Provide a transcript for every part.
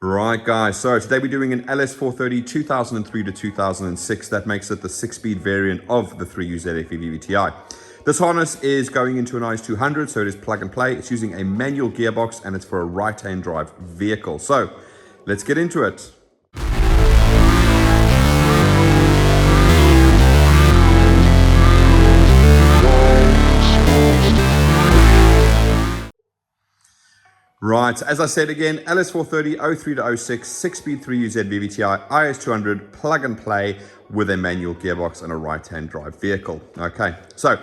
Right guys, so today we're doing an LS430 2003 to 2006. That makes it the 6-speed variant of the 3UZ-FE VVT-i. This harness is going into an IS200, so it is plug and play. It's using a manual gearbox and it's for a right-hand drive vehicle. So let's get into it. Right, as I said again, LS430 03 to 06, 6-speed 3UZ VVT-i, IS200, plug and play with a manual gearbox and a right-hand drive vehicle. Okay, so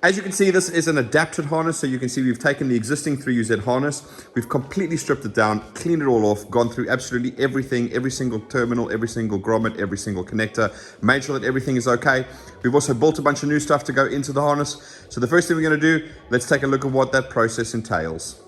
as you can see, this is an adapted harness. So you can see we've taken the existing 3UZ harness, we've completely stripped it down, cleaned it all off, gone through absolutely everything, every single terminal, every single grommet, every single connector, made sure that everything is okay. We've also built a bunch of new stuff to go into the harness. So the first thing we're going to do, let's take a look at what that process entails.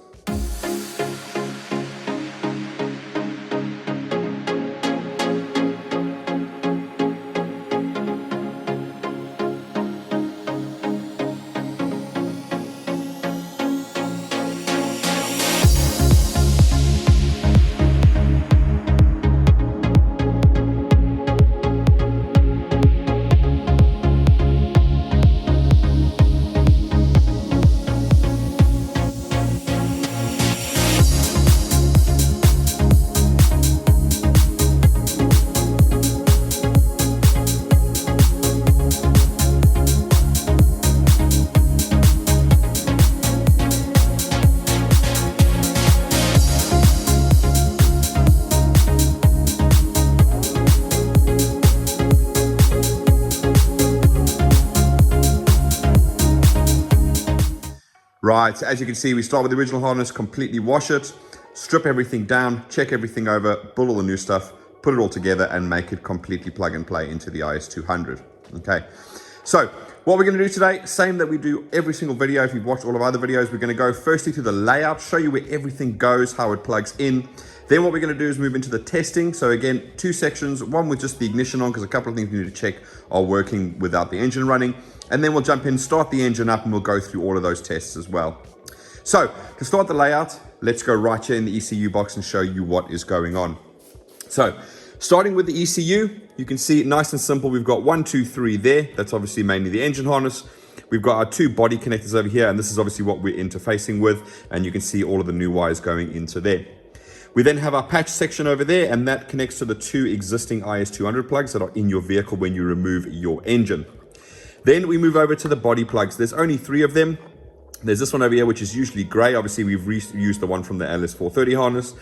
Right, as you can see, we start with the original harness, completely wash it, strip everything down, check everything over, pull all the new stuff, put it all together and make it completely plug and play into the IS200. Okay, so what we're going to do today, same that we do every single video. If you've watched all of our other videos, we're going to go firstly through the layout, show you where everything goes, how it plugs in. Then what we're going to do is move into the testing. So again, two sections, one with just the ignition on, because a couple of things we need to check are working without the engine running. And then we'll jump in, start the engine up, and we'll go through all of those tests as well. So to start the layout, let's go right here in the ECU box and show you what is going on. So starting with the ECU, you can see nice and simple. We've got 1, 2, 3 there. That's obviously mainly the engine harness. We've got our two body connectors over here, and this is obviously what we're interfacing with. And you can see all of the new wires going into there. We then have our patch section over there, and that connects to the two existing IS200 plugs that are in your vehicle when you remove your engine. Then we move over to the body plugs. There's only 3 of them. There's this one over here, which is usually gray. Obviously, we've reused the one from the LS430 harness.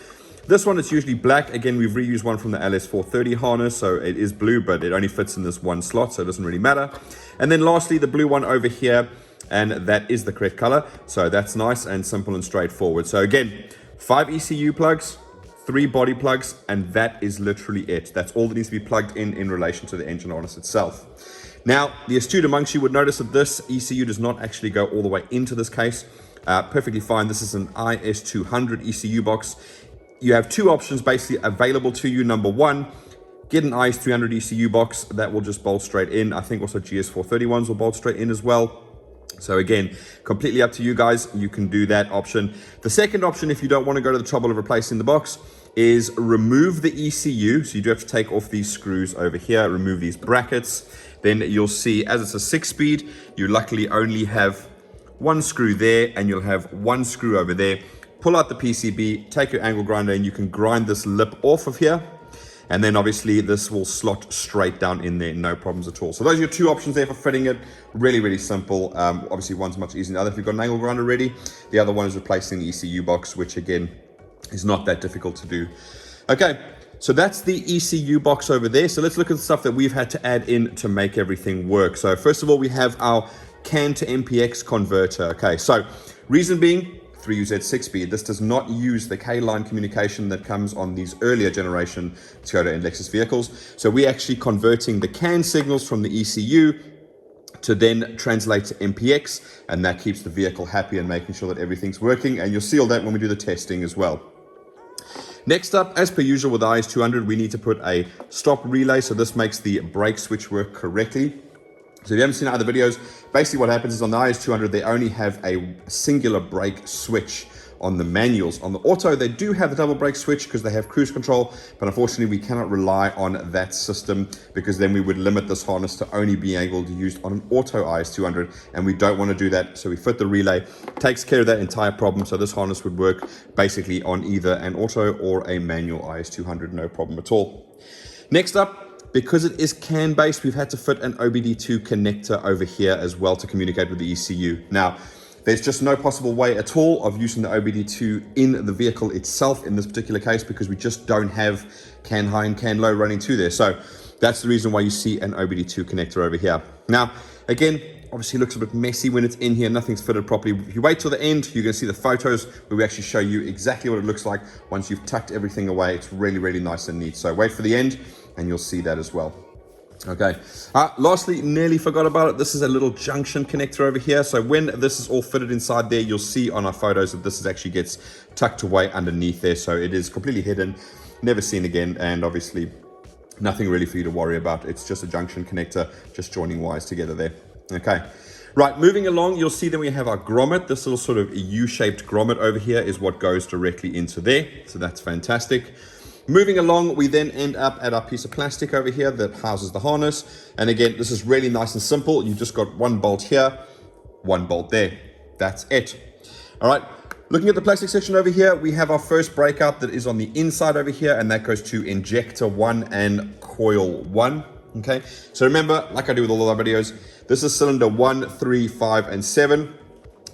This one is usually black. Again, we've reused one from the LS430 harness, so it is blue, but it only fits in this one slot, so it doesn't really matter. And then lastly, the blue one over here, and that is the correct color. So that's nice and simple and straightforward. So again, 5 ECU plugs, 3 body plugs, and that is literally it. That's all that needs to be plugged in relation to the engine harness itself. Now, the astute amongst you would notice that this ECU does not actually go all the way into this case. Perfectly fine. This is an IS200 ECU box. You have 2 options basically available to you. Number 1, get an IS300 ECU box that will just bolt straight in. I think also GS430 ones will bolt straight in as well. So again, completely up to you guys. You can do that option. The second option, if you don't want to go to the trouble of replacing the box, is remove the ECU. So you do have to take off these screws over here, remove these brackets. Then you'll see, as it's a 6-speed, you luckily only have 1 screw there, and you'll have 1 screw over there. Pull out the PCB, take your angle grinder, and you can grind this lip off of here. And then obviously this will slot straight down in there, no problems at all. So those are your 2 options there for fitting it. Really, really simple. Obviously one's much easier than the other if you've got an angle grinder ready. The other one is replacing the ECU box, which again is not that difficult to do. Okay, so that's the ECU box over there. So let's look at the stuff that we've had to add in to make everything work. So first of all, we have our CAN to MPX converter. Okay, so reason being, 3UZ 6-speed. This does not use the K-line communication that comes on these earlier generation Toyota and Lexus vehicles. So we're actually converting the CAN signals from the ECU to then translate to MPX, and that keeps the vehicle happy and making sure that everything's working. And you'll see all that when we do the testing as well. Next up, as per usual with the IS200, we need to put a stop relay. So this makes the brake switch work correctly. So if you haven't seen other videos, basically what happens is on the IS200, they only have a singular brake switch on the manuals. On the auto, they do have the double brake switch because they have cruise control, but unfortunately we cannot rely on that system because then we would limit this harness to only being able to be used on an auto IS200, and we don't want to do that. So we fit the relay, takes care of that entire problem. So this harness would work basically on either an auto or a manual IS200, no problem at all. Next up, because it is CAN based, we've had to fit an OBD2 connector over here as well to communicate with the ECU. Now, there's just no possible way at all of using the OBD2 in the vehicle itself in this particular case because we just don't have CAN high and CAN low running to there. So that's the reason why you see an OBD2 connector over here. Now, again, obviously looks a bit messy when it's in here, nothing's fitted properly. If you wait till the end, you're gonna see the photos where we actually show you exactly what it looks like once you've tucked everything away. It's really, really nice and neat. So wait for the end and you'll see that as well. Okay, lastly, nearly forgot about it. This is a little junction connector over here. So when this is all fitted inside there, you'll see on our photos that this is actually gets tucked away underneath there. So it is completely hidden, never seen again, and obviously nothing really for you to worry about. It's just a junction connector, just joining wires together there. Okay, right, moving along, you'll see that we have our grommet. This little sort of U-shaped grommet over here is what goes directly into there. So that's fantastic. Moving along, we then end up at our piece of plastic over here that houses the harness. And again, this is really nice and simple. You've just got one bolt here, one bolt there. That's it. All right, looking at the plastic section over here, we have our first breakout that is on the inside over here, and that goes to injector 1 and coil 1. Okay, so remember, like I do with all of our videos, this is cylinder 1, 3, 5, and 7.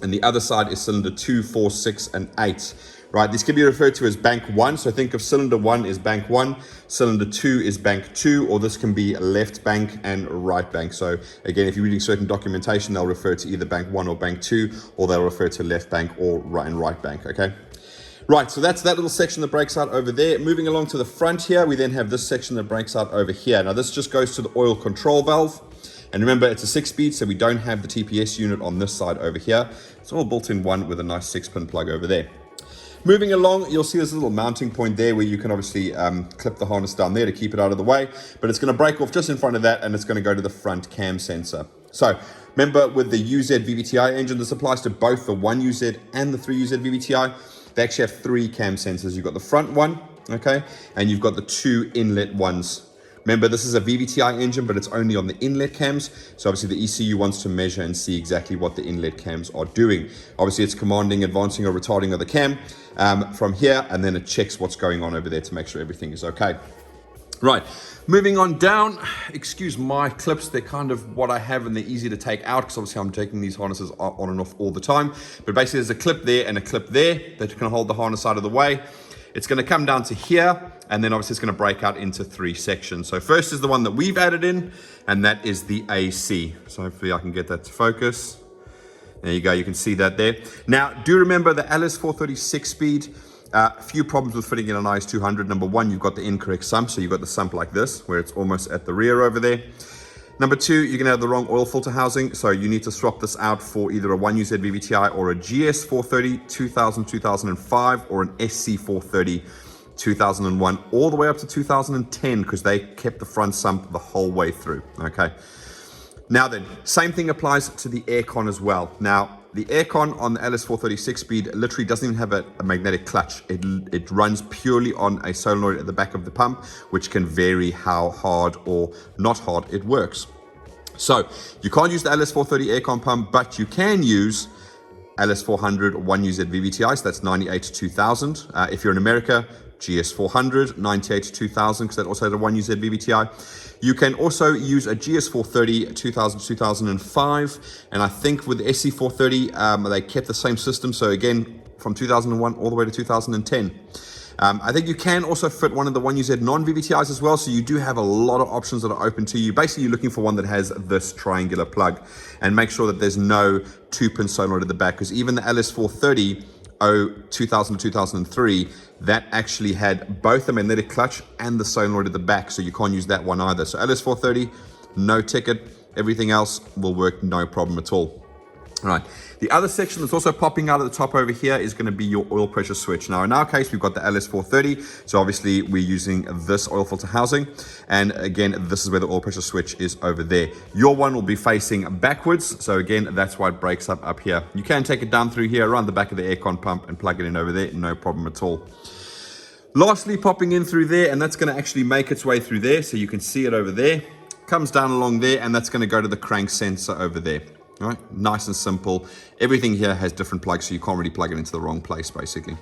And the other side is cylinder 2, 4, 6, and 8. Right, these can be referred to as bank 1. So think of cylinder 1 is bank 1, cylinder 2 is bank 2, or this can be left bank and right bank. So again, if you're reading certain documentation, they'll refer to either bank 1 or bank 2, or they'll refer to left bank or right bank, okay? Right, so that's that little section that breaks out over there. Moving along to the front here, we then have this section that breaks out over here. Now this just goes to the oil control valve. And remember, it's a 6-speed, so we don't have the TPS unit on this side over here. It's all built in one with a nice 6-pin plug over there. Moving along, you'll see this little mounting point there where you can obviously clip the harness down there to keep it out of the way, but it's going to break off just in front of that, and it's going to go to the front cam sensor. So remember, with the UZ VVT-i engine, this applies to both the 1UZ and the 3UZ VVT-i. They actually have 3 cam sensors. You've got the front one, okay, and you've got the 2 inlet ones. Remember, this is a VVT-i engine, but it's only on the inlet cams. So obviously the ECU wants to measure and see exactly what the inlet cams are doing. Obviously it's commanding, advancing, or retarding of the cam from here, and then it checks what's going on over there to make sure everything is okay. Right, moving on down, excuse my clips, they're kind of what I have and they're easy to take out because obviously I'm taking these harnesses on and off all the time. But basically there's a clip there and a clip there that can hold the harness out of the way. It's going to come down to here, and then obviously it's going to break out into 3 sections. So first is the one that we've added in, and that is the AC. So hopefully I can get that to focus. There you go, you can see that there. Now, do remember the LS430 6-speed, a few problems with fitting in an IS200. Number 1, you've got the incorrect sump, so you've got the sump like this, where it's almost at the rear over there. Number 2, you're going to have the wrong oil filter housing, so you need to swap this out for either a 1UZ VVT-i or a GS430 2000-2005 or an SC430 2001 all the way up to 2010 because they kept the front sump the whole way through, okay? Now then, same thing applies to the aircon as well. Now, the aircon on the LS430 6-speed literally doesn't even have a magnetic clutch. It runs purely on a solenoid at the back of the pump, which can vary how hard or not hard it works. So you can't use the LS430 aircon pump, but you can use LS400 1UZ VVT-i, so that's 98 to 2000. If you're in America, GS400, 98 to 2000, because that also has a 1UZ VVT-i. You can also use a GS430 2000 to 2005, and I think with the SC430, they kept the same system, so again, from 2001 all the way to 2010. I think you can also fit one of the 1UZ non-VVT-Is as well, so you do have a lot of options that are open to you. Basically, you're looking for one that has this triangular plug, and make sure that there's no 2-pin solenoid at the back, because even the LS430 2000 to 2003, that actually had both the magnetic clutch and the solenoid at the back, so you can't use that one either. So LS430, no ticket. Everything else will work no problem at all. All right, the other section that's also popping out at the top over here is going to be your oil pressure switch. Now, in our case, we've got the LS430, so obviously we're using this oil filter housing, and again, this is where the oil pressure switch is over there. Your one will be facing backwards, so again, that's why it breaks up here. You can take it down through here around the back of the aircon pump and plug it in over there, no problem at all. Lastly, popping in through there, and that's going to actually make its way through there, so you can see it over there, comes down along there, and that's going to go to the crank sensor over there. All right, nice and simple. Everything here has different plugs, so you can't really plug it into the wrong place, basically.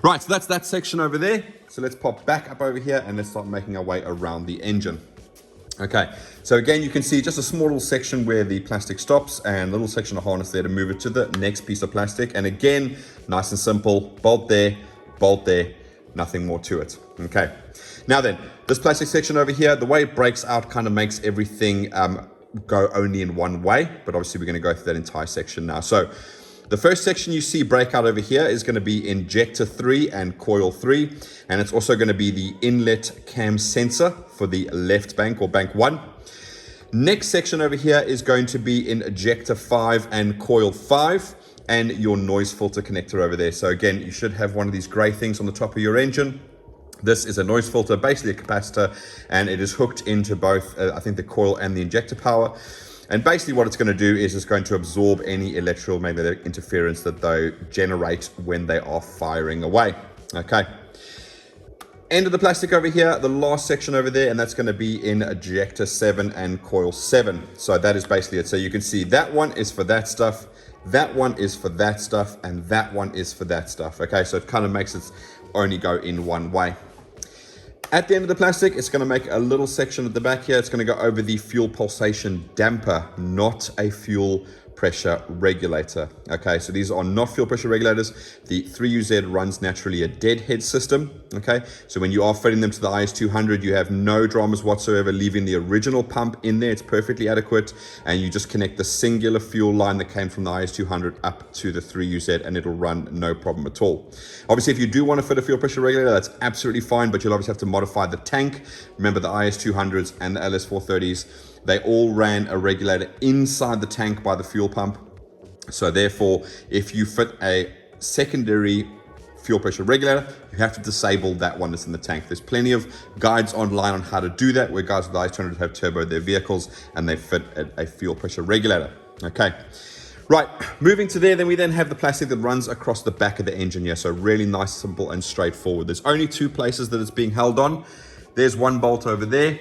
Right, so that's that section over there. So let's pop back up over here and let's start making our way around the engine. Okay, so again, you can see just a small little section where the plastic stops and a little section of harness there to move it to the next piece of plastic. And again, nice and simple, bolt there, nothing more to it. Okay, now then, this plastic section over here, the way it breaks out kind of makes everything go only in one way, but obviously we're going to go through that entire section now. So the first section you see break out over here is going to be injector 3 and coil 3, and it's also going to be the inlet cam sensor for the left bank or bank 1. Next section over here is going to be injector 5 and coil 5, and your noise filter connector over there. So again, you should have one of these gray things on the top of your engine. This is a noise filter, basically a capacitor, and it is hooked into both, I think, the coil and the injector power. And basically what it's going to do is it's going to absorb any electromagnetic interference that they generate when they are firing away. Okay. End of the plastic over here, the last section over there, and that's going to be in injector 7 and coil 7. So that is basically it. So you can see that one is for that stuff, that one is for that stuff, and that one is for that stuff. Okay, so it kind of makes it only go in one way. At the end of the plastic, it's going to make a little section at the back here. It's going to go over the fuel pulsation damper, not a fuel pressure regulator. Okay, so these are not fuel pressure regulators. The 3UZ runs naturally a deadhead system. Okay, so when you are fitting them to the IS200, you have no dramas whatsoever leaving the original pump in there. It's perfectly adequate, and you just connect the singular fuel line that came from the IS200 up to the 3UZ, and it'll run no problem at all. Obviously, if you do want to fit a fuel pressure regulator, that's absolutely fine, but you'll obviously have to modify the tank. Remember, the IS200s and the LS430s, they all ran a regulator inside the tank by the fuel pump. So therefore, if you fit a secondary fuel pressure regulator, you have to disable that one that's in the tank. There's plenty of guides online on how to do that, where guys with the IS200 have turboed their vehicles and they fit a fuel pressure regulator. Okay. Right, moving to there, then we then have the plastic that runs across the back of the engine here. So really nice, simple, and straightforward. There's only two places that it's being held on. There's one bolt over there,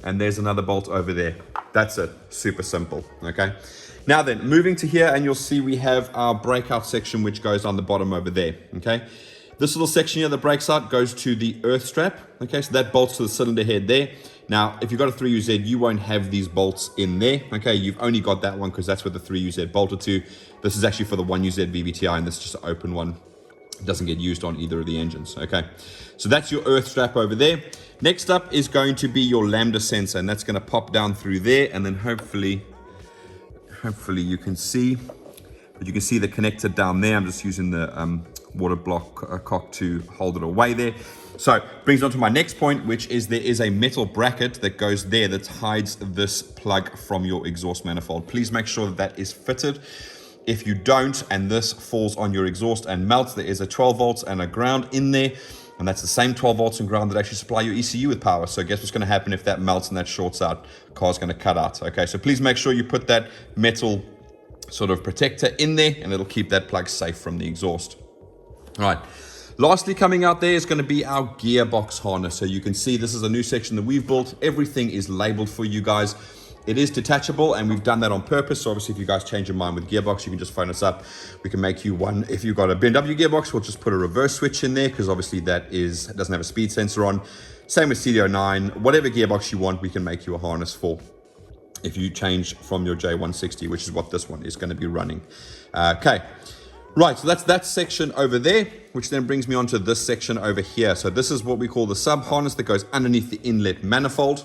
and there's another bolt over there. That's it, super simple, okay? Now then, moving to here, and you'll see we have our breakout section, which goes on the bottom over there, okay? This little section here that breaks out goes to the earth strap, okay? So that bolts to the cylinder head there. Now, if you've got a 3UZ, you won't have these bolts in there, okay? You've only got that one because that's where the 3UZ bolted to. This is actually for the 1UZ VVT-i, and this is just an open one. It doesn't get used on either of the engines, okay? So that's your earth strap over there. Next up is going to be your Lambda sensor, and that's going to pop down through there, and then hopefully you can see, but you can see the connector down there. I'm just using the water block cock to hold it away there. So brings on to my next point, which is there is a metal bracket that goes there that hides this plug from your exhaust manifold. Please make sure that that is fitted. If you don't, and this falls on your exhaust and melts, there is a 12 volts and a ground in there, and that's the same 12 volts and ground that actually supply your ECU with power. So guess what's going to happen if that melts and that shorts out? Car's going to cut out. Okay, so please make sure you put that metal sort of protector in there, and it'll keep that plug safe from the exhaust. All right. Lastly, coming out there is going to be our gearbox harness. So you can see this is a new section that we've built. Everything is labeled for you guys. It is detachable, and we've done that on purpose. So obviously, if you guys change your mind with gearbox, you can just phone us up. We can make you one. If you've got a BMW gearbox, we'll just put a reverse switch in there, because obviously that doesn't have a speed sensor on. Same with CD09. Whatever gearbox you want, we can make you a harness for. If you change from your J160, which is what this one is going to be running. Okay. Right, so that's that section over there, which then brings me on to this section over here. So this is what we call the sub harness that goes underneath the inlet manifold.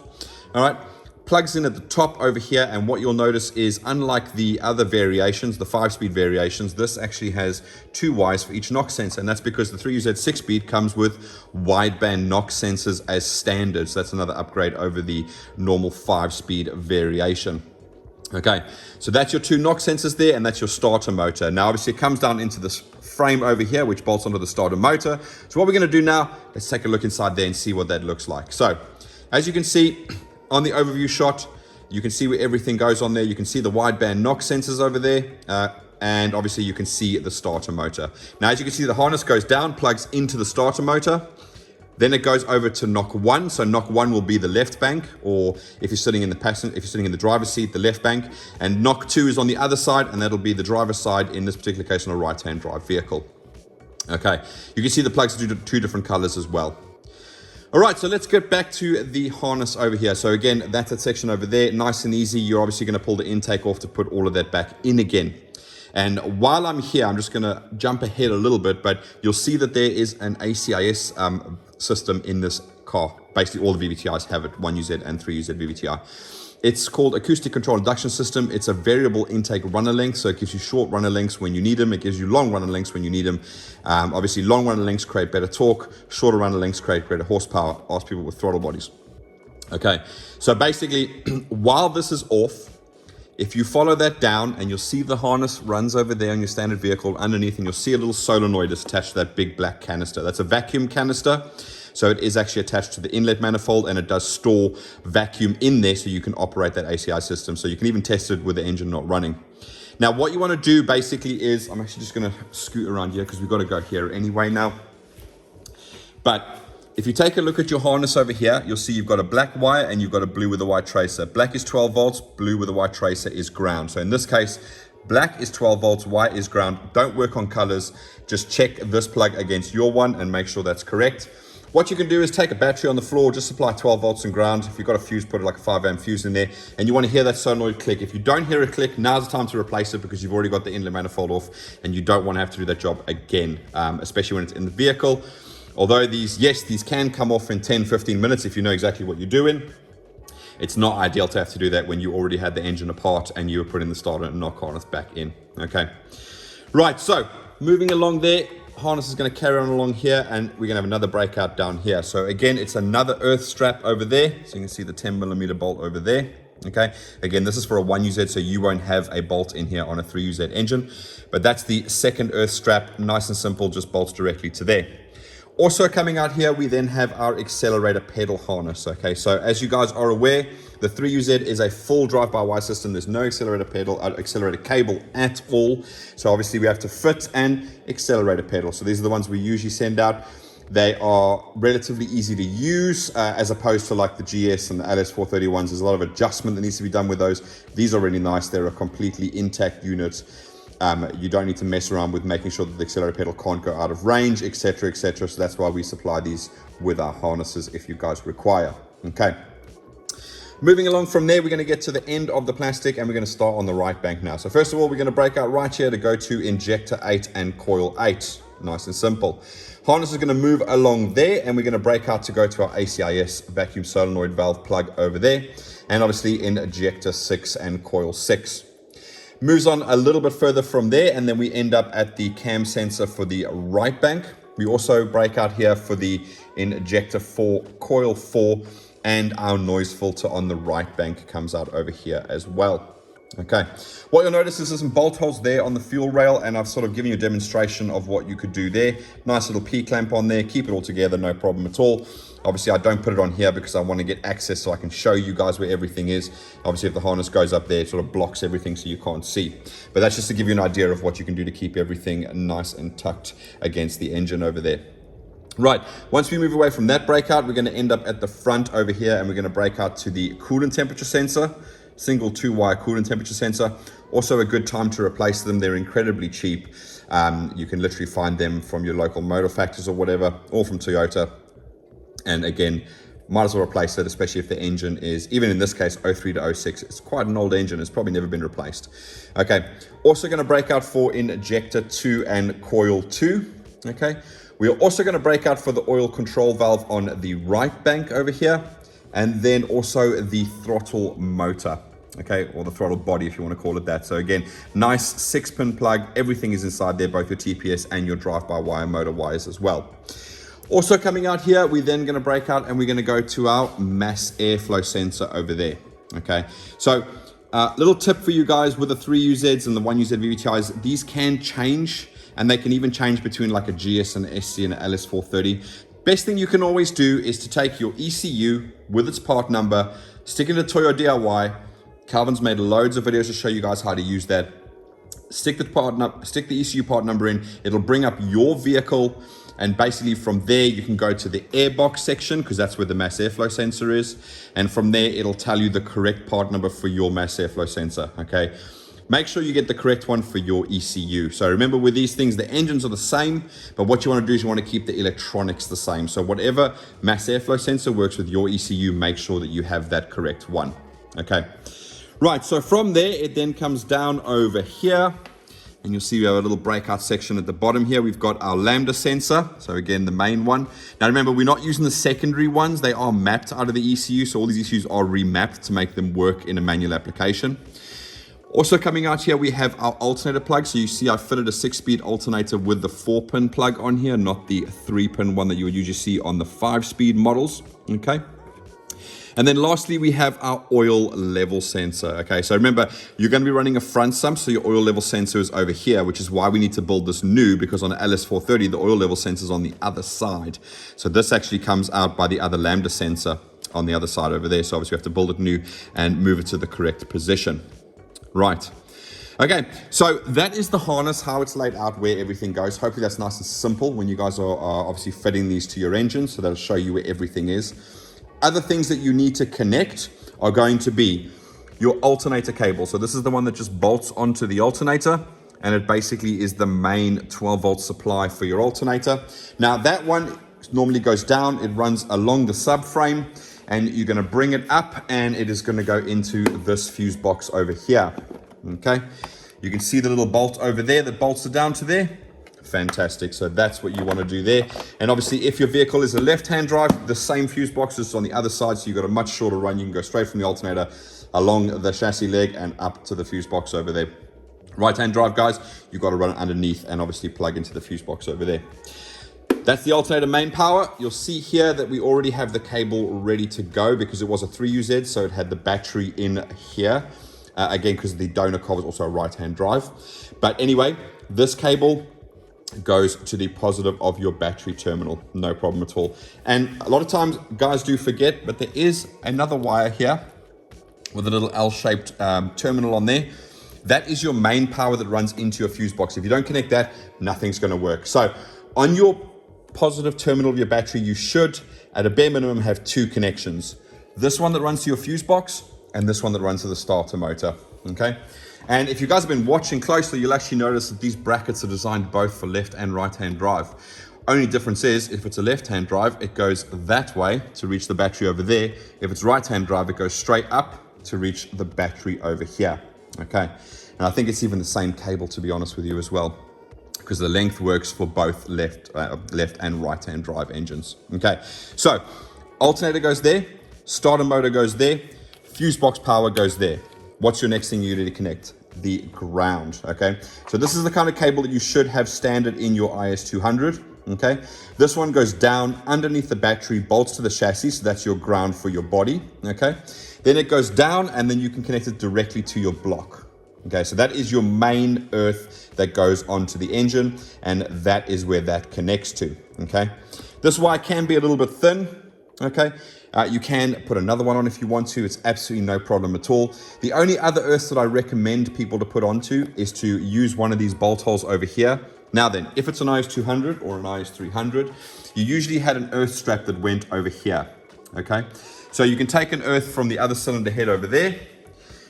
All right, plugs in at the top over here, and what you'll notice is, unlike the other variations, the 5-speed variations, this actually has 2 wires for each knock sensor, and that's because the 3UZ 6-speed comes with wideband knock sensors as standard. So that's another upgrade over the normal 5-speed variation. Okay, so that's your 2 knock sensors there, and that's your starter motor. Now, obviously, it comes down into this frame over here, which bolts onto the starter motor. So what we're going to do now, let's take a look inside there and see what that looks like. So, as you can see on the overview shot, you can see where everything goes on there. You can see the wideband knock sensors over there, and obviously you can see the starter motor. Now, as you can see, the harness goes down, plugs into the starter motor. Then it goes over to knock 1. So knock 1 will be the left bank, or if you're sitting in the driver's seat, the left bank. And knock 2 is on the other side, and that'll be the driver's side, in this particular case on a right-hand drive vehicle. Okay, you can see the plugs do 2 different colors as well. All right, so let's get back to the harness over here. So again, that's that section over there, nice and easy. You're obviously going to pull the intake off to put all of that back in again. And while I'm here, I'm just going to jump ahead a little bit, but you'll see that there is an ACIS system in this car. Basically, all the VVT-Is have it, 1UZ and 3UZ VVT-i. It's called Acoustic Control Induction System. It's a variable intake runner length, so it gives you short runner lengths when you need them. It gives you long runner lengths when you need them. Obviously, long runner lengths create better torque. Shorter runner lengths create better horsepower. Ask people with throttle bodies. Okay, so basically, while this is off, if you follow that down, and you'll see the harness runs over there on your standard vehicle underneath, and you'll see a little solenoid that's attached to that big black canister. That's a vacuum canister. So it is actually attached to the inlet manifold, and it does store vacuum in there so you can operate that ACI system. So you can even test it with the engine not running. Now, what you want to do basically is, I'm actually just going to scoot around here because we've got to go here anyway now. But if you take a look at your harness over here, you'll see you've got a black wire and you've got a blue with a white tracer. Black is 12 volts, blue with a white tracer is ground. So in this case, black is 12 volts, white is ground. Don't work on colors. Just check this plug against your one and make sure that's correct. What you can do is take a battery on the floor, just supply 12 volts and ground. If you've got a fuse, put like a 5 amp fuse in there, and you want to hear that solenoid click. If you don't hear it click, now's the time to replace it because you've already got the inlet manifold off and you don't want to have to do that job again, especially when it's in the vehicle. Although these can come off in 10-15 minutes if you know exactly what you're doing. It's not ideal to have to do that when you already had the engine apart and you were putting the starter and knock harness back in. Okay, right, so moving along there, harness is going to carry on along here, and we're going to have another breakout down here. So again, it's another earth strap over there. So you can see the 10mm bolt over there. Okay, again, this is for a 1UZ, so you won't have a bolt in here on a 3UZ engine. But that's the second earth strap, nice and simple, just bolts directly to there. Also coming out here, we then have our accelerator pedal harness. Okay, so as you guys are aware, the 3UZ is a full drive-by-wire system. There's no accelerator pedal, accelerator cable at all. So obviously we have to fit an accelerator pedal. So these are the ones we usually send out. They are relatively easy to use as opposed to like the GS and the LS430 ones. There's a lot of adjustment that needs to be done with those. These are really nice. They're a completely intact unit. You don't need to mess around with making sure that the accelerator pedal can't go out of range, etc., etc. So that's why we supply these with our harnesses if you guys require. Okay. Moving along from there, we're going to get to the end of the plastic and we're going to start on the right bank now. So first of all, we're going to break out right here to go to injector 8 and coil 8. Nice and simple. Harness is going to move along there and we're going to break out to go to our ACIS vacuum solenoid valve plug over there. And obviously injector 6 and coil 6. Moves on a little bit further from there, and then we end up at the cam sensor for the right bank. We also break out here for the injector 4, coil 4, and our noise filter on the right bank comes out over here as well. Okay, what you'll notice is there's some bolt holes there on the fuel rail, and I've sort of given you a demonstration of what you could do there. Nice little P-clamp on there, keep it all together, no problem at all. Obviously, I don't put it on here because I want to get access so I can show you guys where everything is. Obviously, if the harness goes up there, it sort of blocks everything so you can't see. But that's just to give you an idea of what you can do to keep everything nice and tucked against the engine over there. Right, once we move away from that breakout, we're going to end up at the front over here, and we're going to break out to the coolant temperature sensor. Single 2-wire coolant temperature sensor. Also a good time to replace them. They're incredibly cheap. You can literally find them from your local motor factors or whatever, or from Toyota. And again, might as well replace it, especially if the engine is, even in this case, 03 to 06. It's quite an old engine. It's probably never been replaced. Okay, also going to break out for injector 2 and coil 2. Okay, we are also going to break out for the oil control valve on the right bank over here. And then also the throttle motor, okay, or the throttle body if you want to call it that. So again, nice 6-pin plug. Everything is inside there, both your TPS and your drive-by-wire motor wires as well. Also coming out here, we're then going to break out and we're going to go to our mass airflow sensor over there, okay. So Little tip for you guys with the 3UZs and the 1UZ VVT-Is, these can change, and they can even change between like a GS and SC and an LS430. Best thing you can always do is to take your ECU with its part number, stick it into Toyota DIY. Calvin's made loads of videos to show you guys how to use that. Stick the ECU part number in, it'll bring up your vehicle, and basically from there you can go to the airbox section, because that's where the mass airflow sensor is, and from there it'll tell you the correct part number for your mass airflow sensor. Okay, make sure you get the correct one for your ECU. So remember, with these things, the engines are the same, but what you want to do is you want to keep the electronics the same. So whatever mass airflow sensor works with your ECU, make sure that you have that correct one. Okay. Right, so from there, it then comes down over here, and you'll see we have a little breakout section at the bottom here. We've got our Lambda sensor, so again, the main one. Now remember, we're not using the secondary ones. They are mapped out of the ECU, so all these ECUs are remapped to make them work in a manual application. Also coming out here, we have our alternator plug. So you see I fitted a 6-speed alternator with the 4-pin plug on here, not the 3-pin one that you would usually see on the 5-speed models, okay? And then lastly, we have our oil level sensor. Okay, so remember, you're going to be running a front sump, so your oil level sensor is over here, which is why we need to build this new, because on the LS430, the oil level sensor is on the other side. So this actually comes out by the other Lambda sensor on the other side over there. So obviously we have to build it new and move it to the correct position. Right. Okay, so that is the harness, how it's laid out, where everything goes. Hopefully that's nice and simple when you guys are obviously fitting these to your engine, so that'll show you where everything is. Other things that you need to connect are going to be your alternator cable. So this is the one that just bolts onto the alternator, and it basically is the main 12-volt supply for your alternator. Now that one normally goes down, it runs along the subframe, and you're going to bring it up, and it is going to go into this fuse box over here. Okay, you can see the little bolt over there that bolts it down to there. Fantastic. So that's what you want to do there. And obviously, if your vehicle is a left-hand drive, the same fuse box is on the other side, so you've got a much shorter run. You can go straight from the alternator along the chassis leg and up to the fuse box over there. Right-hand drive, guys, you've got to run it underneath and obviously plug into the fuse box over there. That's the alternator main power. You'll see here that we already have the cable ready to go, because it was a 3UZ, so it had the battery in here. Again, because the donor coil is also a right-hand drive. But anyway, this cable goes to the positive of your battery terminal, no problem at all. And a lot of times guys do forget, but there is another wire here with a little L-shaped terminal on there. That is your main power that runs into your fuse box. If you don't connect that, nothing's going to work. So on your positive terminal of your battery, you should at a bare minimum have 2 connections. This one that runs to your fuse box, and this one that runs to the starter motor. Okay, and if you guys have been watching closely, you'll actually notice that these brackets are designed both for left and right-hand drive. Only difference is, if it's a left-hand drive, it goes that way to reach the battery over there. If it's right-hand drive, it goes straight up to reach the battery over here. Okay, and I think it's even the same cable, to be honest with you, as well, because the length works for both left and right-hand drive engines. Okay, so alternator goes there, starter motor goes there, fuse box power goes there. What's your next thing you need to connect? The ground, okay? So this is the kind of cable that you should have standard in your IS200, okay? This one goes down underneath the battery, bolts to the chassis, so that's your ground for your body, okay? Then it goes down, and then you can connect it directly to your block, okay? So that is your main earth that goes onto the engine, and that is where that connects to, okay? This wire can be a little bit thin, okay? You can put another one on if you want to. It's absolutely no problem at all. The only other earths that I recommend people to put onto is to use one of these bolt holes over here. Now then, if it's an IS200 or an IS300, you usually had an earth strap that went over here, okay? So you can take an earth from the other cylinder head over there.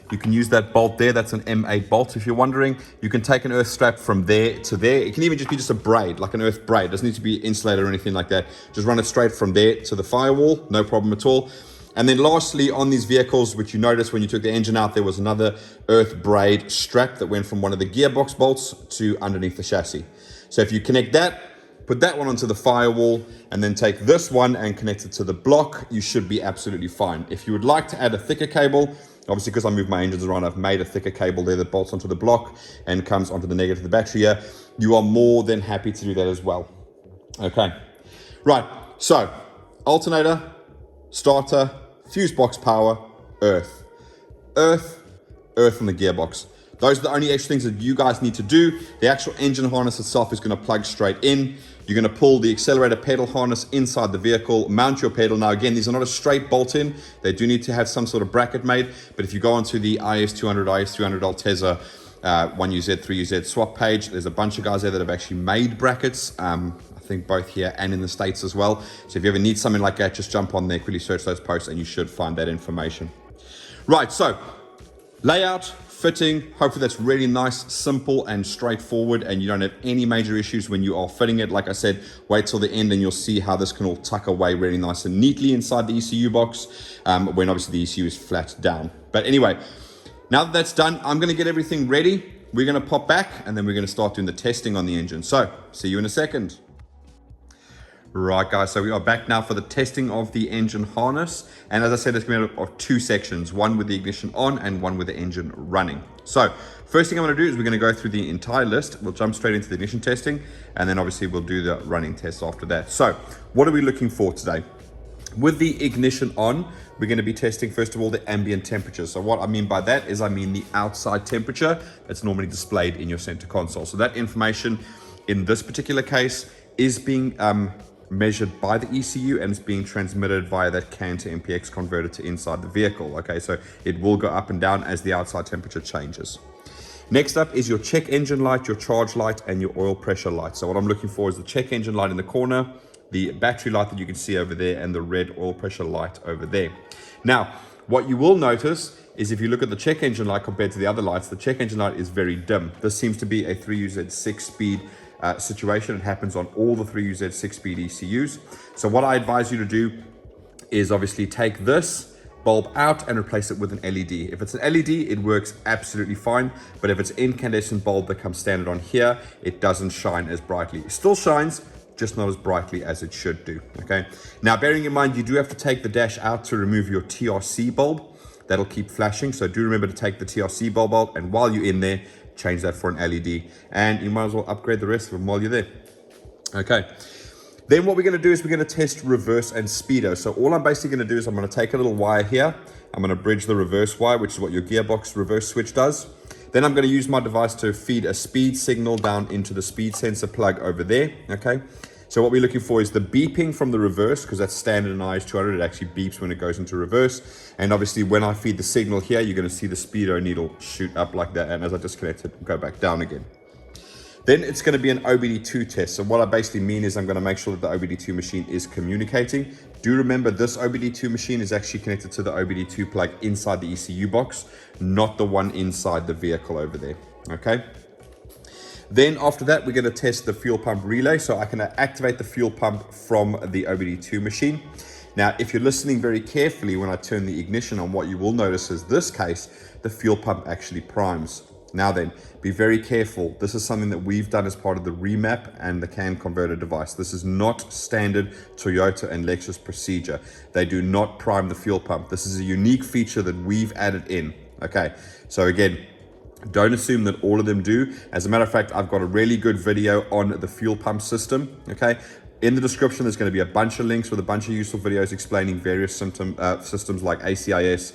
You can use that bolt there. That's an M8 bolt, if you're wondering. You can take an earth strap from there to there. It can even just be just a braid, like an earth braid. It doesn't need to be insulated or anything like that. Just run it straight from there to the firewall, no problem at all. And then lastly, on these vehicles, which you noticed when you took the engine out, there was another earth braid strap that went from one of the gearbox bolts to underneath the chassis. So if you connect that, put that one onto the firewall, and then take this one and connect it to the block, you should be absolutely fine. If you would like to add a thicker cable, obviously, because I moved my engines around, I've made a thicker cable there that bolts onto the block and comes onto the negative of the battery here. You are more than happy to do that as well. Okay, right, so alternator, starter, fuse box power, earth. Earth earth on the gearbox. Those are the only extra things that you guys need to do. The actual engine harness itself is going to plug straight in. You're going to pull the accelerator pedal harness inside the vehicle, mount your pedal. Now again, these are not a straight bolt in. They do need to have some sort of bracket made, but if you go onto the IS200, IS300 Altezza 1UZ, 3UZ swap page, there's a bunch of guys there that have actually made brackets. I think both here and in the States as well. So if you ever need something like that, just jump on there, quickly search those posts and you should find that information. Right, so layout, fitting, hopefully that's really nice, simple and straightforward, and you don't have any major issues when you are fitting it. Like I said, wait till the end and you'll see how this can all tuck away really nice and neatly inside the ECU box, when obviously the ECU is flat down. But anyway, now that that's done, I'm going to get everything ready. We're going to pop back and then we're going to start doing the testing on the engine. So see you in a second. Right guys, so we are back now for the testing of the engine harness, and as I said, it's going to be of two sections, one with the ignition on and one with the engine running. So first thing I'm going to do is we're going to go through the entire list. We'll jump straight into the ignition testing, and then obviously we'll do the running tests after that. So what are we looking for today? With the ignition on, we're going to be testing first of all the ambient temperature. So what I mean by that is I mean the outside temperature that's normally displayed in your center console. So that information in this particular case is being measured by the ECU, and it's being transmitted via that CAN to MPX converter to inside the vehicle. Okay, so it will go up and down as the outside temperature changes. Next up is your check engine light, your charge light, and your oil pressure light. So what I'm looking for is the check engine light in the corner, the battery light that you can see over there, and the red oil pressure light over there. Now, what you will notice is if you look at the check engine light compared to the other lights, the check engine light is very dim. This seems to be a 3UZ 6-speed situation. It happens on all the 3UZ 6-speed ECUs. So what I advise you to do is obviously take this bulb out and replace it with an LED. If it's an LED, it works absolutely fine, but if it's an incandescent bulb that comes standard on here, it doesn't shine as brightly. It still shines, just not as brightly as it should do. Okay, now bearing in mind you do have to take the dash out to remove your TRC bulb. That'll keep flashing, so do remember to take the TRC bulb out, and while you're in there, change that for an LED, and you might as well upgrade the rest of them while you're there. Okay, then what we're going to do is we're going to test reverse and speedo. So all I'm basically going to do is I'm going to take a little wire here, I'm going to bridge the reverse wire, which is what your gearbox reverse switch does. Then I'm going to use my device to feed a speed signal down into the speed sensor plug over there. Okay, so what we're looking for is the beeping from the reverse, because that's standard in IS200. It actually beeps when it goes into reverse. And obviously when I feed the signal here, you're going to see the speedo needle shoot up like that. And as I disconnect it, go back down again. Then it's going to be an OBD2 test. So what I basically mean is I'm going to make sure that the OBD2 machine is communicating. Do remember this OBD2 machine is actually connected to the OBD2 plug inside the ECU box, not the one inside the vehicle over there. Okay. Then after that, we're going to test the fuel pump relay. So I can activate the fuel pump from the OBD2 machine. Now, if you're listening very carefully when I turn the ignition on, what you will notice is this case, the fuel pump actually primes. Now then, be very careful. This is something that we've done as part of the remap and the CAN converter device. This is not standard Toyota and Lexus procedure. They do not prime the fuel pump. This is a unique feature that we've added in. Okay, so again, don't assume that all of them do. As a matter of fact, I've got a really good video on the fuel pump system. Okay, in the description, there's going to be a bunch of links with a bunch of useful videos explaining various systems like ACIS,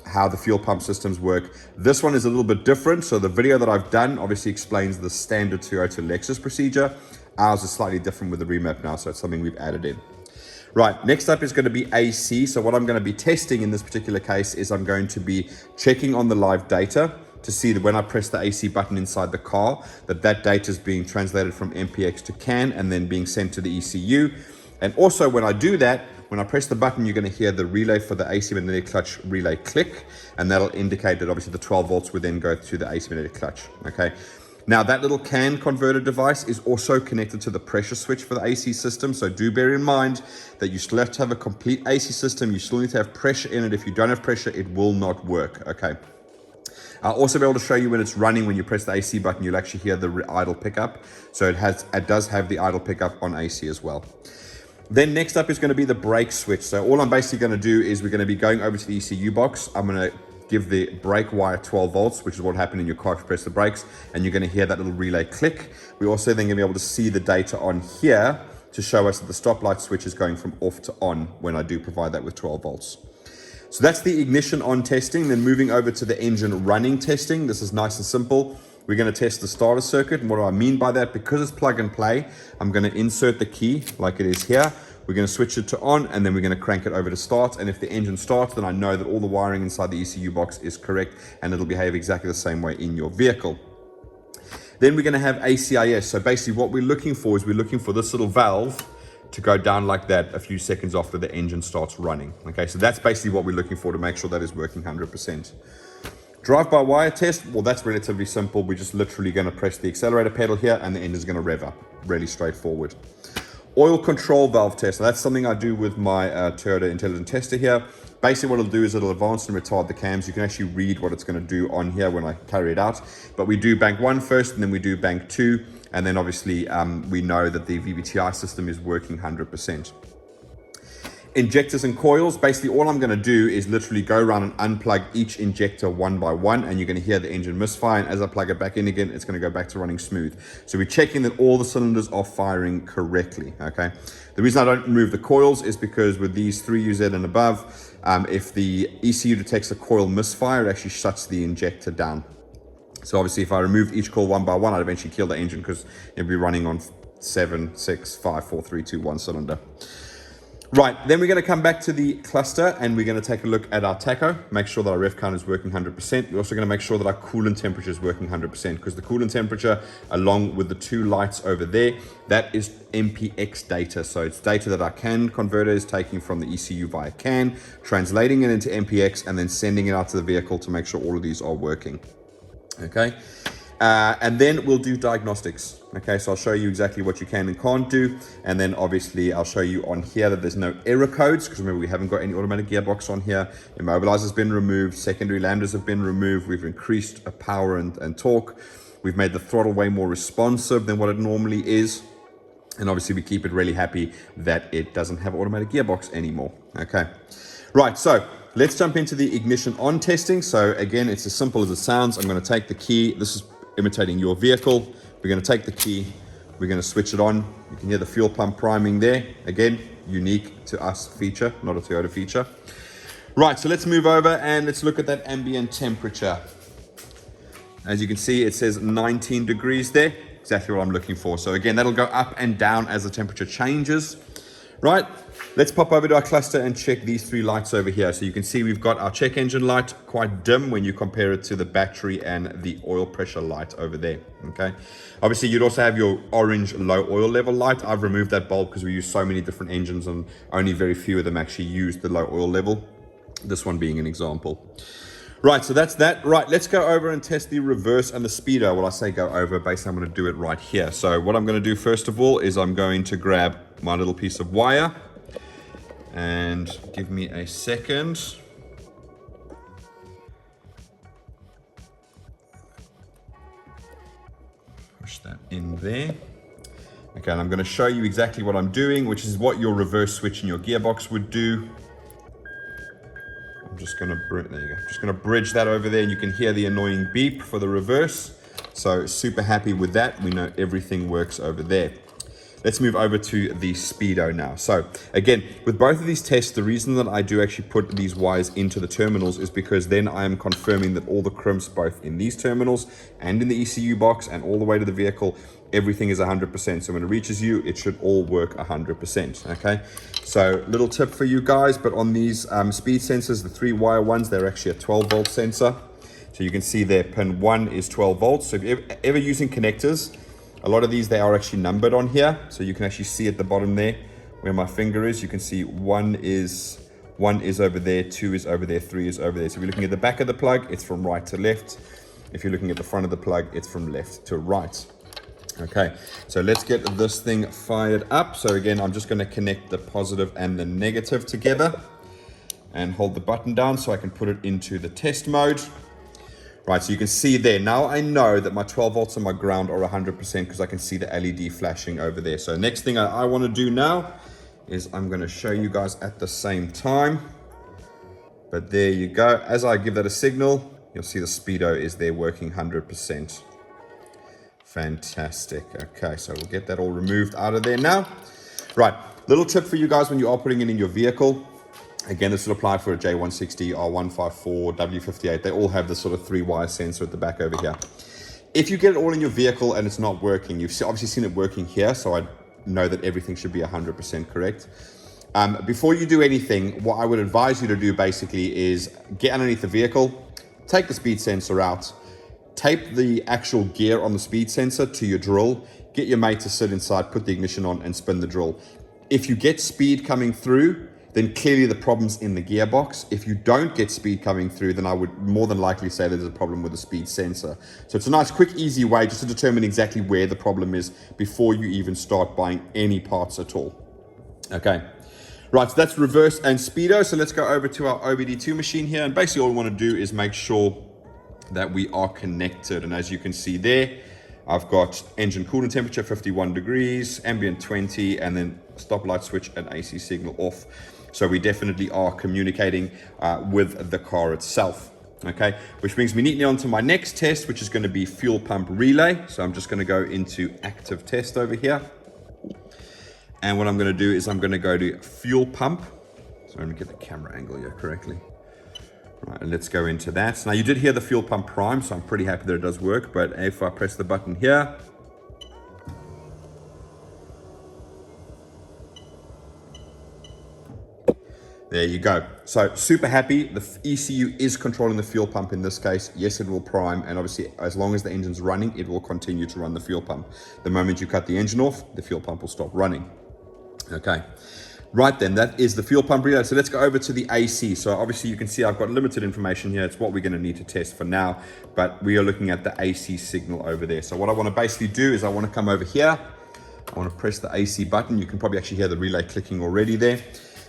how the fuel pump systems work. This one is a little bit different. So the video that I've done obviously explains the standard Toyota Lexus procedure. Ours is slightly different with the remap now, so it's something we've added in. Right, next up is going to be AC. So what I'm going to be testing in this particular case is I'm going to be checking on the live data to see that when I press the AC button inside the car, that data is being translated from MPX to CAN and then being sent to the ECU. And also when I do that, when I press the button, you're going to hear the relay for the AC magnetic clutch relay click, and that'll indicate that obviously the 12 volts would then go to the AC magnetic clutch. Okay. Now that little CAN converter device is also connected to the pressure switch for the AC system. So do bear in mind that you still have to have a complete AC system. You still need to have pressure in it. If you don't have pressure, it will not work. Okay. I'll also be able to show you when it's running, when you press the AC button, you'll actually hear the idle pickup. So it does have the idle pickup on AC as well. Then next up is going to be the brake switch. So all I'm basically going to do is we're going to be going over to the ECU box. I'm going to give the brake wire 12 volts, which is what happened in your car if you press the brakes, and you're going to hear that little relay click. We're also then going to be able to see the data on here to show us that the stop light switch is going from off to on when I do provide that with 12 volts. So that's the ignition on testing. Then moving over to the engine running testing. This is nice and simple. We're going to test the starter circuit. And what do I mean by that? Because it's plug and play, I'm going to insert the key like it is here. We're going to switch it to on, and then we're going to crank it over to start. And if the engine starts, then I know that all the wiring inside the ECU box is correct, and it'll behave exactly the same way in your vehicle. Then we're going to have ACIS. So basically what we're looking for is we're looking for this little valve to go down like that a few seconds after the engine starts running. Okay, so that's basically what we're looking for to make sure that is working 100%. Drive-by-wire test, well, that's relatively simple. We're just literally going to press the accelerator pedal here, and the engine's going to rev up. Really straightforward. Oil control valve test. Now, that's something I do with my Toyota Intelligent Tester here. Basically, what it'll do is it'll advance and retard the cams. You can actually read what it's going to do on here when I carry it out. But we do bank 1 first, and then we do bank 2. And then obviously, we know that the VVT-i system is working 100%. Injectors and coils, basically all I'm going to do is literally go around and unplug each injector one by one, and you're going to hear the engine misfire, and as I plug it back in again, it's going to go back to running smooth. So we're checking that all the cylinders are firing correctly. Okay, the reason I don't remove the coils is because with these 3UZ and above, if the ECU detects a coil misfire, it actually shuts the injector down. So obviously if I removed each coil one by one, I'd eventually kill the engine because it'd be running on 7, 6, 5, 4, 3, 2, 1 cylinder. Right, then we're going to come back to the cluster, and we're going to take a look at our tacho, make sure that our ref count is working 100%. We're also going to make sure that our coolant temperature is working 100%, because the coolant temperature, along with the 2 lights over there, that is MPX data. So it's data that our CAN converter is taking from the ECU via CAN, translating it into MPX, and then sending it out to the vehicle to make sure all of these are working. Okay. And then we'll do diagnostics. Okay, so I'll show you exactly what you can and can't do. And then obviously I'll show you on here that there's no error codes, because remember, we haven't got any automatic gearbox on here. Immobilizer's been removed, secondary lambdas have been removed. We've increased power and torque. We've made the throttle way more responsive than what it normally is. And obviously we keep it really happy that it doesn't have automatic gearbox anymore. Okay, right, so let's jump into the ignition on testing. So again, it's as simple as it sounds. I'm going to take the key. This is imitating your vehicle. We're going to take the key, we're going to switch it on. You can hear the fuel pump priming there. Again, unique to us feature, not a Toyota feature. Right, so let's move over and let's look at that ambient temperature. As you can see, it says 19 degrees there, exactly what I'm looking for. So again, that'll go up and down as the temperature changes. Right, let's pop over to our cluster and check these 3 lights over here. So you can see we've got our check engine light, quite dim when you compare it to the battery and the oil pressure light over there. Okay, obviously you'd also have your orange low oil level light. I've removed that bulb because we use so many different engines and only very few of them actually use the low oil level, this one being an example. Right, so that's that. Right, let's go over and test the reverse and the speedo. Well, I say go over, basically I'm going to do it right here. So what I'm going to do first of all is I'm going to grab my little piece of wire, and give me a second. Push that in there. Okay, and I'm going to show you exactly what I'm doing, which is what your reverse switch in your gearbox would do. I'm just going to, there you go. Just going to bridge that over there, and you can hear the annoying beep for the reverse. So super happy with that. We know everything works over there. Let's move over to the speedo now. So again, with both of these tests, the reason that I do actually put these wires into the terminals is because then I am confirming that all the crimps, both in these terminals and in the ECU box and all the way to the vehicle, everything is 100%. So when it reaches you, it should all work 100%. Okay. So little tip for you guys, but on these speed sensors, the 3 wire ones, they're actually a 12 volt sensor. So you can see there, pin 1 is 12 volts. So if you're ever using connectors, a lot of these, they are actually numbered on here. So you can actually see at the bottom there where my finger is, you can see 1 is over there, 2 is over there, 3 is over there. So if you're looking at the back of the plug, it's from right to left. If you're looking at the front of the plug, it's from left to right. Okay, so let's get this thing fired up. So again, I'm just going to connect the positive and the negative together and hold the button down so I can put it into the test mode. Right, so you can see there, now I know that my 12 volts and my ground are 100% because I can see the LED flashing over there. So next thing I want to do now is I'm going to show you guys at the same time. But there you go. As I give that a signal, you'll see the speedo is there working 100%. Fantastic. Okay, so we'll get that all removed out of there now. Right, little tip for you guys when you are putting it in your vehicle. Again, this would apply for a J160, R154, W58. They all have this sort of 3-wire sensor at the back over here. If you get it all in your vehicle and it's not working, you've obviously seen it working here, so I know that everything should be 100% correct. Before you do anything, what I would advise you to do basically is get underneath the vehicle, take the speed sensor out, tape the actual gear on the speed sensor to your drill, get your mate to sit inside, put the ignition on and spin the drill. If you get speed coming through, then clearly the problem's in the gearbox. If you don't get speed coming through, then I would more than likely say there's a problem with the speed sensor. So it's a nice, quick, easy way just to determine exactly where the problem is before you even start buying any parts at all. Okay. Right, so that's reverse and speedo. So let's go over to our OBD2 machine here. And basically all we want to do is make sure that we are connected. And as you can see there, I've got engine coolant temperature 51 degrees, ambient 20, and then stoplight switch and AC signal off. So we definitely are communicating with the car itself. Okay, which brings me neatly on to my next test, which is going to be fuel pump relay. So I'm just going to go into active test over here. And what I'm going to do is I'm going to go to fuel pump. So let me get the camera angle here correctly. Right, and let's go into that. Now you did hear the fuel pump prime, so I'm pretty happy that it does work. But if I press the button here, there you go. So super happy. The ECU is controlling the fuel pump in this case. Yes, it will prime. And obviously, as long as the engine's running, it will continue to run the fuel pump. The moment you cut the engine off, the fuel pump will stop running. Okay. Right then, that is the fuel pump relay. So let's go over to the AC. So obviously you can see I've got limited information here. It's what we're going to need to test for now. But we are looking at the AC signal over there. So what I want to basically do is I want to come over here. I want to press the AC button. You can probably actually hear the relay clicking already there.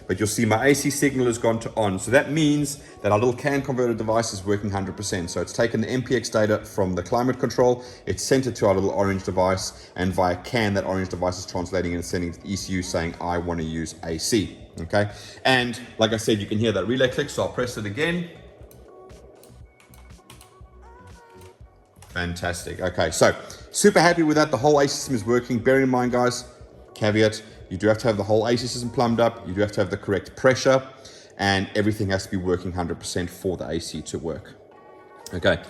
But you'll see my AC signal has gone to on. So that means that our little CAN converter device is working 100%. So it's taken the MPX data from the climate control, it's sent it to our little orange device, and via CAN, that orange device is translating and sending to the ECU saying, I want to use AC, okay? And like I said, you can hear that relay click, so I'll press it again. Fantastic, okay, so super happy with that. The whole AC system is working. Bear in mind, guys, caveat, you do have to have the whole AC system plumbed up, you do have to have the correct pressure, and everything has to be working 100% for the AC to work. Okay,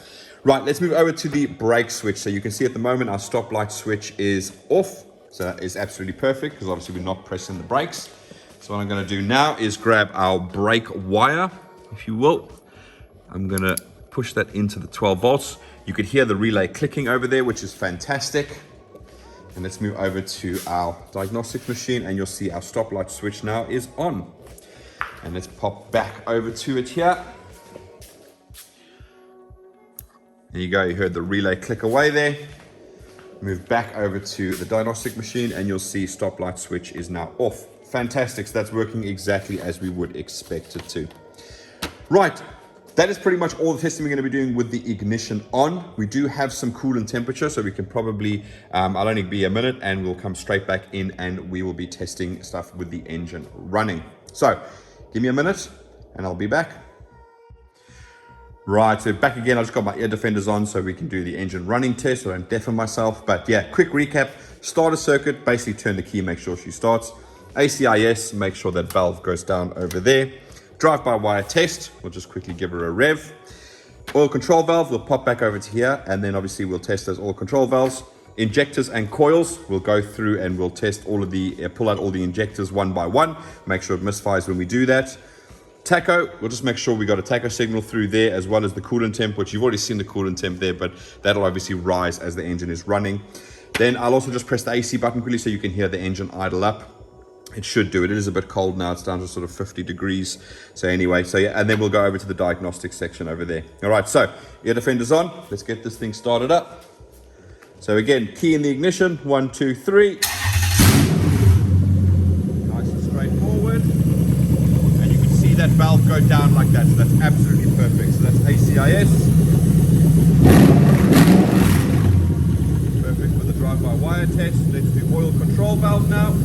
right, let's move over to the brake switch. So you can see at the moment our stoplight switch is off. So that is absolutely perfect because obviously we're not pressing the brakes. So what I'm going to do now is grab our brake wire, if you will. I'm going to push that into the 12 volts. You could hear the relay clicking over there, which is fantastic. And let's move over to our diagnostics machine and you'll see our stoplight switch now is on. And let's pop back over to it here. There you go, you heard the relay click away there. Move back over to the diagnostic machine and you'll see stoplight switch is now off. Fantastic, so that's working exactly as we would expect it to. Right. That is pretty much all the testing we're going to be doing with the ignition on. We do have some coolant temperature, so we can probably, I'll only be a minute and we'll come straight back in and we will be testing stuff with the engine running. So give me a minute and I'll be back. Right, so back again, I just got my ear defenders on so we can do the engine running test so I don't deafen myself. But yeah, quick recap, starter circuit, basically turn the key, make sure she starts. ACIS, make sure that valve goes down over there. Drive-by-wire test, we'll just quickly give her a rev. Oil control valve, we'll pop back over to here, and then obviously we'll test those oil control valves. Injectors and coils, we'll go through and we'll test all of the, pull out all the injectors one by one, make sure it misfires when we do that. Tacho, we'll just make sure we got a tacho signal through there, as well as the coolant temp, which you've already seen the coolant temp there, but that'll obviously rise as the engine is running. Then I'll also just press the AC button quickly so you can hear the engine idle up. It should do it. It is a bit cold now. It's down to sort of 50 degrees. So anyway, so yeah, and then we'll go over to the diagnostics section over there. All right, so ear defenders on. Let's get this thing started up. So again, key in the ignition. 1, 2, 3. Nice and straightforward. And you can see that valve go down like that. So that's absolutely perfect. So that's ACIS. Perfect for the drive-by-wire test. Let's do oil control valve now.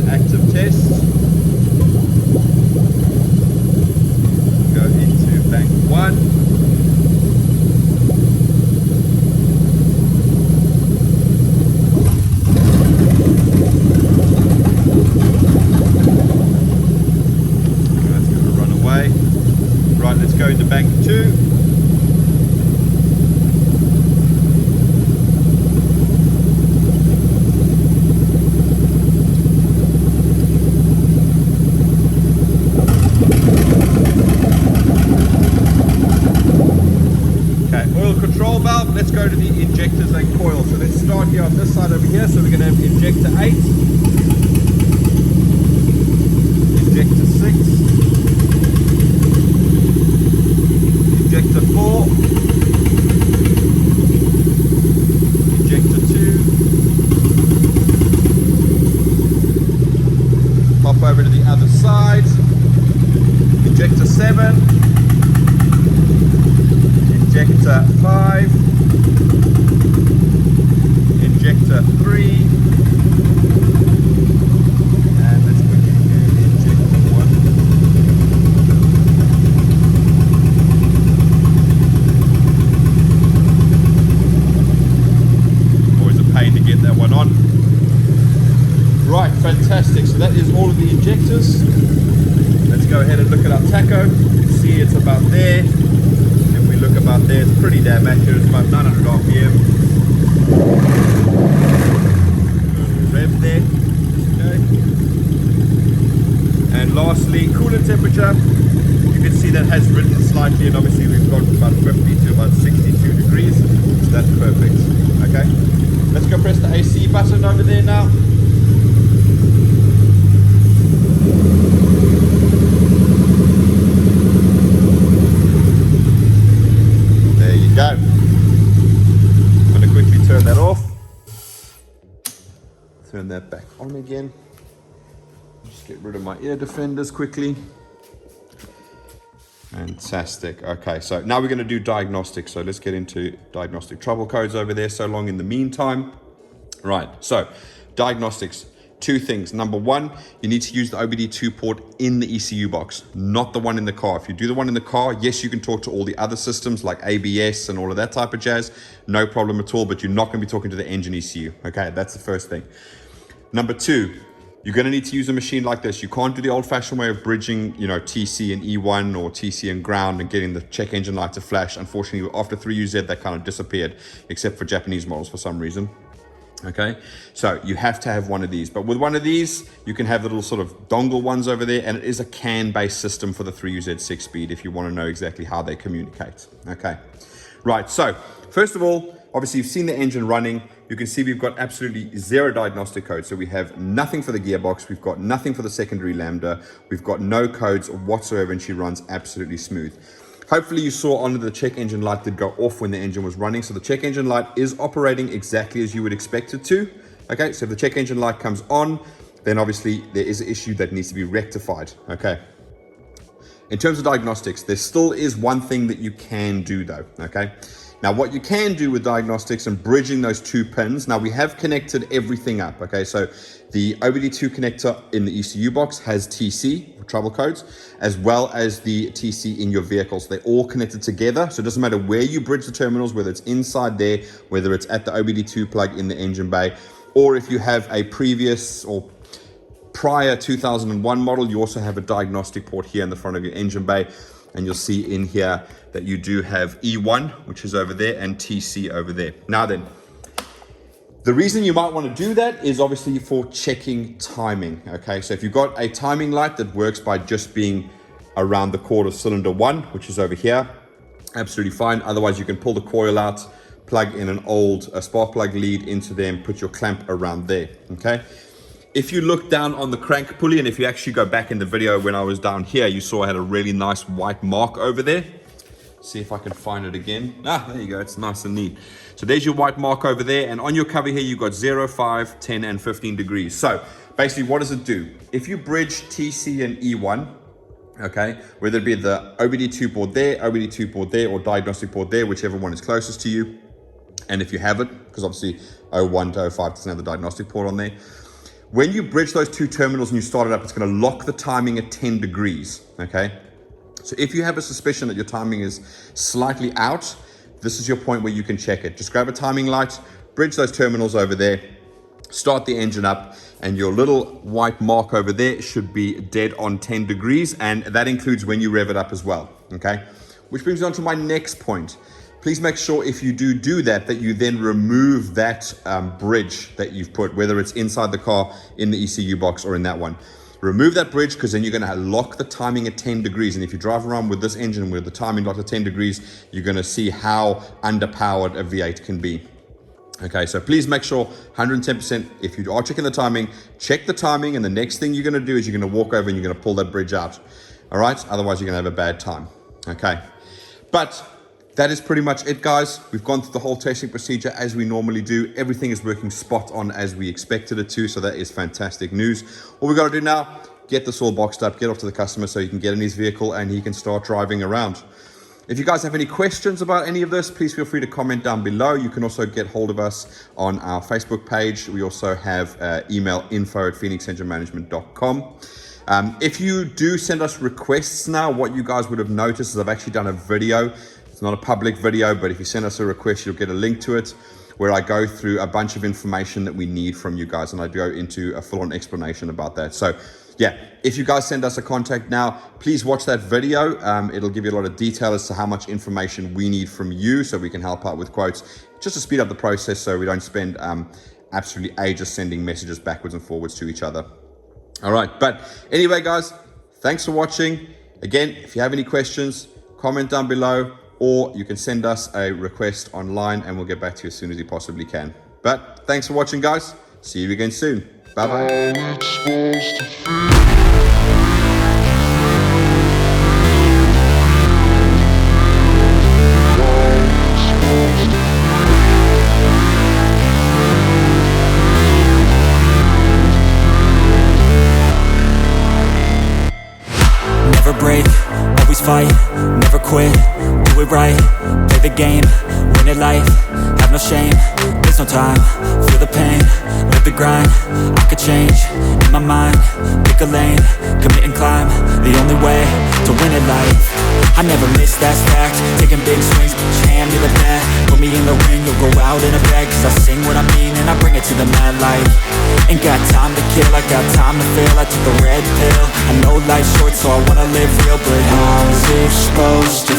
Active test. Go into bank 1. Injector 8, Injector 6, Injector 4, Injector 2, pop over to the other side, Injector 7, Injector 5, Injector 3, and let's quickly do Injector 1. Always a pain to get that one on. Right, fantastic. So that is all of the injectors. Let's go ahead and look at our tacho. You can see it's about there. If we look about there, it's pretty damn accurate. It's about 900 RPM. Rev there. Okay. And lastly, coolant temperature. You can see that has risen slightly, and obviously we've got about 50 to about 62 degrees. So that's perfect. Okay. Let's go press the AC button over there now. Go. I'm going to quickly turn that off. Turn that back on again. Just get rid of my ear defenders quickly. Fantastic. Okay, so now we're going to do diagnostics. So let's get into diagnostic trouble codes over there so long in the meantime. Right, so diagnostics. Two things. Number one, you need to use the OBD2 port in the ECU box, not the one in the car. If you do the one in the car, yes, you can talk to all the other systems like ABS and all of that type of jazz. No problem at all, but you're not going to be talking to the engine ECU. Okay, that's the first thing. Number two, you're going to need to use a machine like this. You can't do the old-fashioned way of bridging, you know, TC and E1 or TC and ground and getting the check engine light to flash. Unfortunately, after 3UZ, that kind of disappeared, except for Japanese models for some reason. Okay, so you have to have one of these, but with one of these you can have the little sort of dongle ones over there, and it is a CAN based system for the 3UZ 6-speed if you want to know exactly how they communicate. Okay, right, so first of all, obviously you've seen the engine running. You can see we've got absolutely zero diagnostic codes, so we have nothing for the gearbox, we've got nothing for the secondary Lambda, we've got no codes whatsoever, and she runs absolutely smooth. Hopefully you saw on the check engine light did go off when the engine was running. So the check engine light is operating exactly as you would expect it to. Okay, so if the check engine light comes on, then obviously there is an issue that needs to be rectified. Okay. In terms of diagnostics, there still is one thing that you can do though. Okay. Now what you can do with diagnostics and bridging those two pins, now we have connected everything up. Okay, so the OBD2 connector in the ECU box has TC, for trouble codes, as well as the TC in your vehicles. They're all connected together, so it doesn't matter where you bridge the terminals, whether it's inside there, whether it's at the OBD2 plug in the engine bay, or if you have a previous or prior 2001 model, you also have a diagnostic port here in the front of your engine bay. And you'll see in here that you do have E1, which is over there, and TC over there. Now then, the reason you might want to do that is obviously for checking timing, okay? So if you've got a timing light that works by just being around the core of cylinder 1, which is over here, absolutely fine. Otherwise, you can pull the coil out, plug in an old spark plug lead into there, and put your clamp around there, okay? If you look down on the crank pulley, and if you actually go back in the video when I was down here, you saw I had a really nice white mark over there. See if I can find it again. Ah, there you go, it's nice and neat. So there's your white mark over there, and on your cover here, you've got 0, 5, 10, and 15 degrees. So basically, what does it do? If you bridge TC and E1, okay, whether it be the OBD2 port there, OBD2 port there, or diagnostic port there, whichever one is closest to you, and if you have it, because obviously 01 to 05 doesn't have the diagnostic port on there, when you bridge those two terminals and you start it up, it's going to lock the timing at 10 degrees, okay? So if you have a suspicion that your timing is slightly out, this is your point where you can check it. Just grab a timing light, bridge those terminals over there, start the engine up, and your little white mark over there should be dead on 10 degrees, and that includes when you rev it up as well, okay? Which brings me on to my next point. Please make sure if you do that, that you then remove that bridge that you've put, whether it's inside the car, in the ECU box, or in that one. Remove that bridge, because then you're going to lock the timing at 10 degrees. And if you drive around with this engine with the timing locked at 10 degrees, you're going to see how underpowered a V8 can be. Okay, so please make sure 110%, if you are checking the timing, check the timing, and the next thing you're gonna do is you're gonna walk over and you're gonna pull that bridge out. All right, otherwise you're gonna have a bad time. Okay, but that is pretty much it, guys. We've gone through the whole testing procedure as we normally do. Everything is working spot on as we expected it to, so that is fantastic news. All we gotta do now, get this all boxed up, get off to the customer so he can get in his vehicle and he can start driving around. If you guys have any questions about any of this, please feel free to comment down below. You can also get hold of us on our Facebook page. We also have email info@phoenixenginemanagement.com. If you do send us requests now, what you guys would have noticed is I've actually done a video. It's not a public video, but if you send us a request, you'll get a link to it where I go through a bunch of information that we need from you guys, and I go into a full-on explanation about that. So yeah, if you guys send us a contact now, please watch that video. It'll give you a lot of detail as to how much information we need from you so we can help out with quotes, just to speed up the process so we don't spend absolutely ages sending messages backwards and forwards to each other. All right, but anyway, guys, thanks for watching. Again, if you have any questions, comment down below, or you can send us a request online and we'll get back to you as soon as we possibly can. But thanks for watching, guys. See you again soon. Bye-bye. Never break, always fight, never quit, do it right, play the game, win it life, have no shame, there's no time, feel the pain, live the grind, I could change, in my mind, pick a lane, commit and climb, the only way to win it life. I never miss, that's fact, taking big swings, put your hand to the bat, put me in the ring, you'll go out in a bag, cause I sing what I mean and I bring it to the mad light. Ain't got time to kill, I got time to feel, I took the red pill, I know life's short so I wanna live real, but how's it supposed to